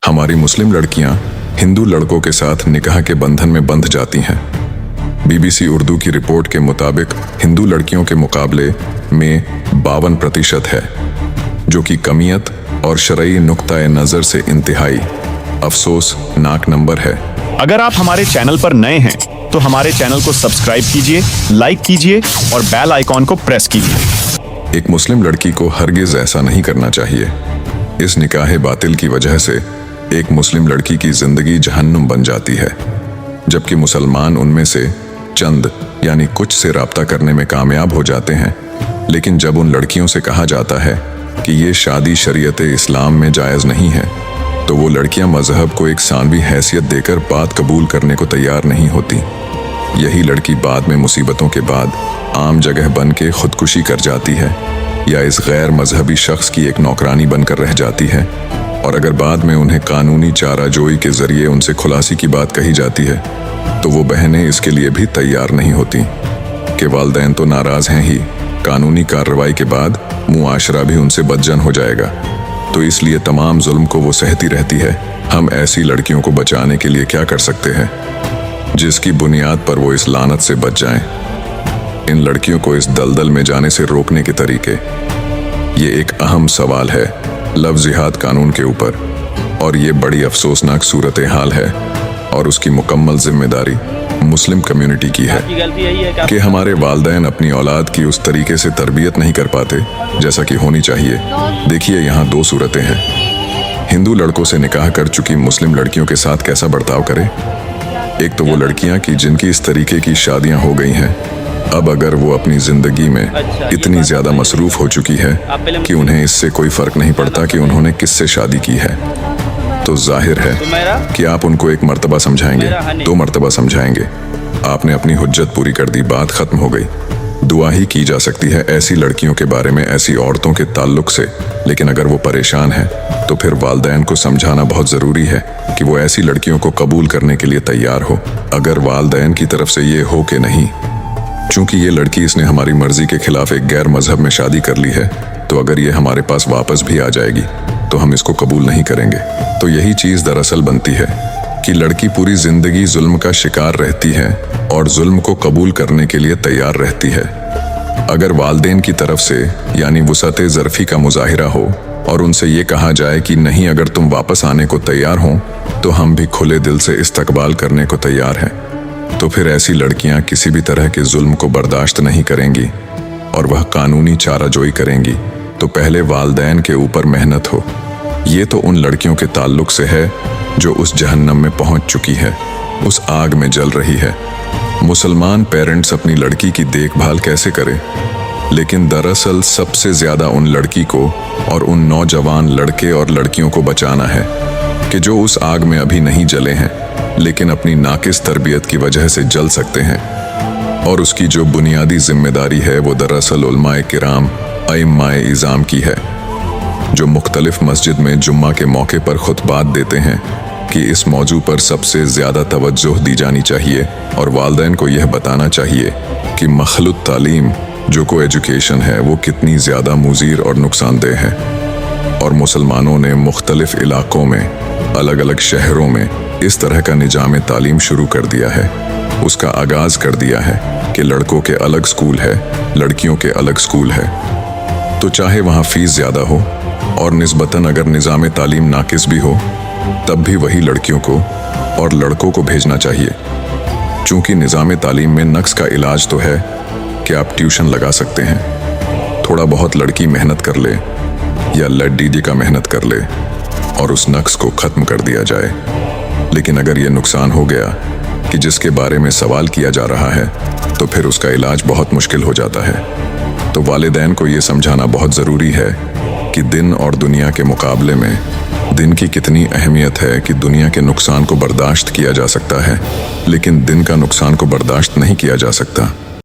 हमारी मुस्लिम लड़कियां हिंदू लड़कों के साथ निकाह के बंधन में बंध जाती हैं। बीबीसी उर्दू की रिपोर्ट के मुताबिक हिंदू लड़कियों के मुकाबले में 52% है, जो कि कमियत और शरई नुक्ता नज़र से इंतहाई अफसोसनाक नंबर है। अगर आप हमारे चैनल पर नए हैं तो हमारे चैनल को सब्सक्राइब कीजिए, लाइक कीजिए और बेल आइकॉन को प्रेस कीजिए। एक मुस्लिम लड़की को हरगिज ऐसा नहीं करना चाहिए। इस निकाह बातिल की वजह से एक मुस्लिम लड़की की जिंदगी जहन्नुम बन जाती है, जबकि मुसलमान उनमें से चंद यानी कुछ से राब्ता करने में कामयाब हो जाते हैं। लेकिन जब उन लड़कियों से कहा जाता है कि ये शादी शरीयत इस्लाम में जायज़ नहीं है, तो वो लड़कियां मजहब को एक सानवी हैसियत देकर बात कबूल करने को तैयार नहीं होती। यही लड़की बाद में मुसीबतों के बाद आम जगह बन के खुदकुशी कर जाती है, या इस गैर मजहबी शख्स की एक नौकरानी बनकर रह जाती है। और अगर बाद में उन्हें कानूनी चाराजोई के जरिए उनसे खुलासी की बात कही जाती है, तो वो बहनें इसके लिए भी तैयार नहीं होती कि वालिदैन तो नाराज़ हैं ही, कानूनी कार्रवाई के बाद मुआशरा भी उनसे बदजन हो जाएगा। तो इसलिए तमाम जुल्म को वो सहती रहती है। हम ऐसी लड़कियों को बचाने के लिए क्या कर सकते हैं जिसकी बुनियाद पर वो इस लानत से बच जाएं? इन लड़कियों को इस दलदल में जाने से रोकने के तरीके, ये एक अहम सवाल है लफ्ज़ जिहाद कानून के ऊपर, और ये बड़ी अफसोसनाक सूरत हाल है और उसकी मुकम्मल जिम्मेदारी मुस्लिम कम्युनिटी की है कि हमारे वालिदैन अपनी औलाद की उस तरीके से तरबियत नहीं कर पाते जैसा कि होनी चाहिए। देखिए, यहाँ दो सूरतें हैं। हिंदू लड़कों से निकाह कर चुकी मुस्लिम लड़कियों के साथ कैसा बर्ताव करें। एक तो वो लड़कियाँ कि जिनकी इस तरीके की शादियाँ हो गई हैं, अब अगर वो अपनी ज़िंदगी में इतनी ज़्यादा मसरूफ़ हो चुकी है कि उन्हें इससे कोई फ़र्क नहीं पड़ता कि उन्होंने किससे शादी की है, तो जाहिर है कि आप उनको एक मर्तबा समझाएंगे, दो मर्तबा समझाएंगे, आपने अपनी हुज्जत पूरी कर दी, बात खत्म हो गई। दुआ ही की जा सकती है ऐसी लड़कियों के बारे में, ऐसी औरतों के ताल्लुक से। लेकिन अगर वो परेशान है तो फिर वालिदैन को समझाना बहुत ज़रूरी है कि वो ऐसी लड़कियों को कबूल करने के लिए तैयार हो। अगर वालिदैन की तरफ से ये हो कि नहीं, चूँकि ये लड़की इसने हमारी मर्जी के खिलाफ एक गैर मजहब में शादी कर ली है, तो अगर ये हमारे पास वापस भी आ जाएगी तो हम इसको कबूल नहीं करेंगे। तो यही चीज़ दरअसल बनती है कि लड़की पूरी ज़िंदगी जुल्म का शिकार रहती है और जुल्म को कबूल करने के लिए तैयार रहती है। अगर वालिदैन की तरफ से यानी वुसअत ज़र्फ़ी का मुज़ाहिरा हो और उनसे ये कहा जाए कि नहीं, अगर तुम वापस आने को तैयार हो तो हम भी खुले दिल से इस्तकबाल करने को तैयार हैं, तो फिर ऐसी लड़कियां किसी भी तरह के जुल्म को बर्दाश्त नहीं करेंगी और वह कानूनी चाराजोई करेंगी। तो पहले वालिदैन के ऊपर मेहनत हो। ये तो उन लड़कियों के ताल्लुक से है जो उस जहन्नम में पहुंच चुकी है, उस आग में जल रही है। मुसलमान पेरेंट्स अपनी लड़की की देखभाल कैसे करें, लेकिन दरअसल सबसे ज़्यादा उन लड़की को और उन नौजवान लड़के और लड़कियों को बचाना है कि जो उस आग में अभी नहीं जले हैं लेकिन अपनी नाकिस तरबियत की वजह से जल सकते हैं। और उसकी जो बुनियादी जिम्मेदारी है वो दरअसल उलमाए किराम अइम्माए इज़ाम की है, जो मुख्तलिफ मस्जिद में जुम्मा के मौके पर खुतबात देते हैं कि इस मौजू पर सबसे ज़्यादा तवज्जो दी जानी चाहिए और वालिदैन को यह बताना चाहिए कि मखलूत तालीम जो को एजुकेशन है वो कितनी ज़्यादा मुज़ीर और नुकसानदेह है। और मुसलमानों ने मुख्तलिफ इलाक़ों में, अलग अलग शहरों में इस तरह का निज़ाम तालीम शुरू कर दिया है। उसका आगाज़ कर दिया है कि लड़कों के अलग स्कूल है, लड़कियों के अलग स्कूल है। तो चाहे वहाँ फ़ीस ज़्यादा हो और निस्बतन अगर निज़ाम तालीम नाकिस भी हो, तब भी वही लड़कियों को और लड़कों को भेजना चाहिए। चूँकि निज़ाम तालीम में नक्स का इलाज तो है कि आप ट्यूशन लगा सकते हैं, थोड़ा बहुत लड़की मेहनत कर ले या लेट दीदी का मेहनत कर ले और उस नक्स को ख़त्म कर दिया जाए। लेकिन अगर ये नुकसान हो गया कि जिसके बारे में सवाल किया जा रहा है, तो फिर उसका इलाज बहुत मुश्किल हो जाता है। तो वालिदैन को ये समझाना बहुत ज़रूरी है कि दिन और दुनिया के मुकाबले में दिन की कितनी अहमियत है कि दुनिया के नुकसान को बर्दाश्त किया जा सकता है लेकिन दिन का नुकसान को बर्दाश्त नहीं किया जा सकता।